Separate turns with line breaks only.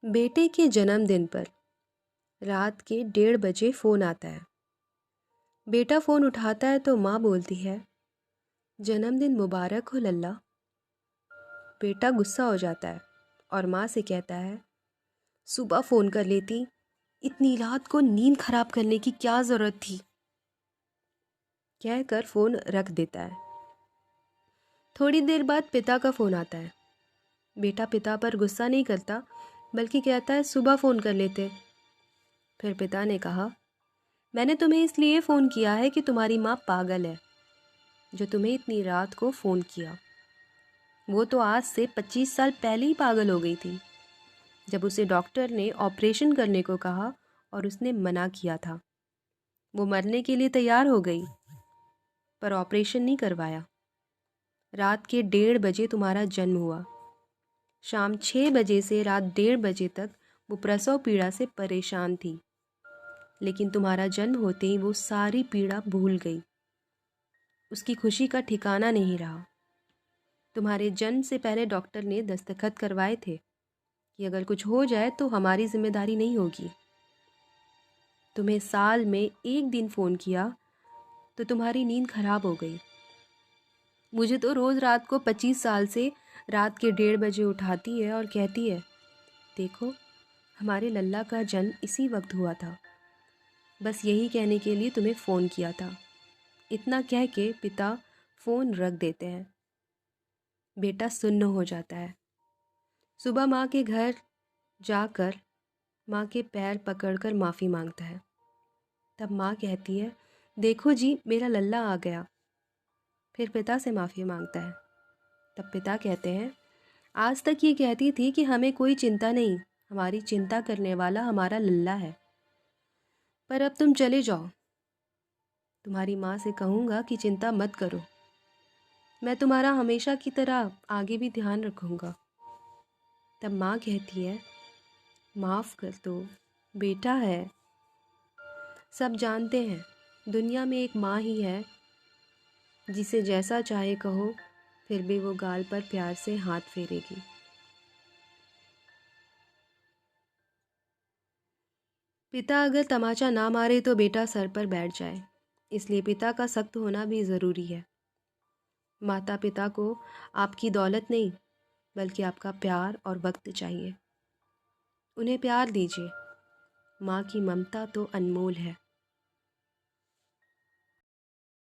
बेटे के जन्मदिन पर रात के 1:30 फ़ोन आता है। बेटा फ़ोन उठाता है तो माँ बोलती है, जन्मदिन मुबारक हो लल्ला। बेटा गुस्सा हो जाता है और माँ से कहता है, सुबह फ़ोन कर लेती, इतनी रात को नींद खराब करने की क्या ज़रूरत थी। कहकर फ़ोन रख देता है। थोड़ी देर बाद पिता का फ़ोन आता है। बेटा पिता पर गुस्सा नहीं करता बल्कि कहता है, सुबह फ़ोन कर लेते। फिर पिता ने कहा, मैंने तुम्हें इसलिए फ़ोन किया है कि तुम्हारी माँ पागल है जो तुम्हें इतनी रात को फ़ोन किया। वो तो आज से 25 साल पहले ही पागल हो गई थी, जब उसे डॉक्टर ने ऑपरेशन करने को कहा और उसने मना किया था। वो मरने के लिए तैयार हो गई पर ऑपरेशन नहीं करवाया। रात के 1:30 तुम्हारा जन्म हुआ। शाम 6 बजे से रात 1:30 तक वो प्रसव पीड़ा से परेशान थी, लेकिन तुम्हारा जन्म होते ही वो सारी पीड़ा भूल गई। उसकी खुशी का ठिकाना नहीं रहा। तुम्हारे जन्म से पहले डॉक्टर ने दस्तखत करवाए थे कि अगर कुछ हो जाए तो हमारी जिम्मेदारी नहीं होगी। तुम्हें साल में एक दिन फ़ोन किया तो तुम्हारी नींद खराब हो गई। मुझे तो रोज़ रात को 25 साल से रात के 1:30 उठाती है और कहती है, देखो हमारे लल्ला का जन्म इसी वक्त हुआ था। बस यही कहने के लिए तुम्हें फ़ोन किया था। इतना कह के पिता फ़ोन रख देते हैं। बेटा सुन्न हो जाता है। सुबह माँ के घर जाकर माँ के पैर पकड़कर माफ़ी मांगता है। तब माँ कहती है, देखो जी मेरा लल्ला आ गया। फिर पिता से माफ़ी मांगता है। तब पिता कहते हैं, आज तक ये कहती थी कि हमें कोई चिंता नहीं, हमारी चिंता करने वाला हमारा लल्ला है। पर अब तुम चले जाओ। तुम्हारी माँ से कहूँगा कि चिंता मत करो, मैं तुम्हारा हमेशा की तरह आगे भी ध्यान रखूँगा। तब माँ कहती है, माफ़ कर दो, बेटा है। सब जानते हैं दुनिया में एक माँ ही है जिसे जैसा चाहे कहो फिर भी वो गाल पर प्यार से हाथ फेरेगी। पिता अगर तमाचा ना मारे तो बेटा सर पर बैठ जाए, इसलिए पिता का सख्त होना भी ज़रूरी है। माता पिता को आपकी दौलत नहीं बल्कि आपका प्यार और वक्त चाहिए। उन्हें प्यार दीजिए। माँ की ममता तो अनमोल है।